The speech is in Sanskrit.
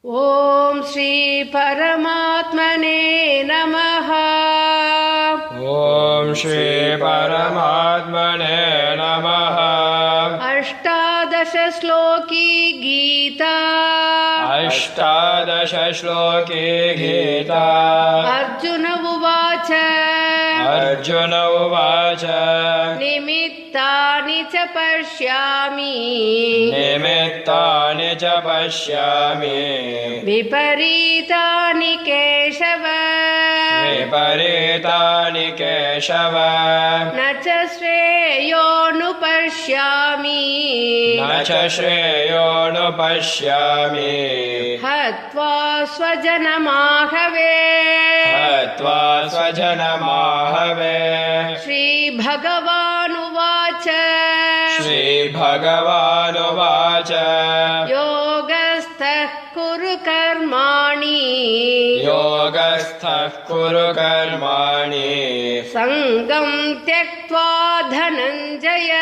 ओम श्री परमात्मने नमः। ओम श्री परमात्मने नमः। अष्टादश श्लोकी गीता। अष्टादश श्लोकी गीता। अर्जुन उवाच। अर्जुन उवाच। निमित्तानि च पश्यामि। निमित्तानि च पश्यामि। विपरीतानि केशव। विपरीतानि केशव। न च श्रेयोऽनुपश्यामि। न च श्रेयोऽनुपश्यामि। हत्वा स्वजनमाहवे। हत्वा स्वजनमाहवे। श्रीभगवानुवाच। श्रीभगवानुवाच। योगस्थः कुरु कर्माणि। योगस्थः कुरु कर्माणि। सङ्गं त्यक्त्वा धनञ्जय।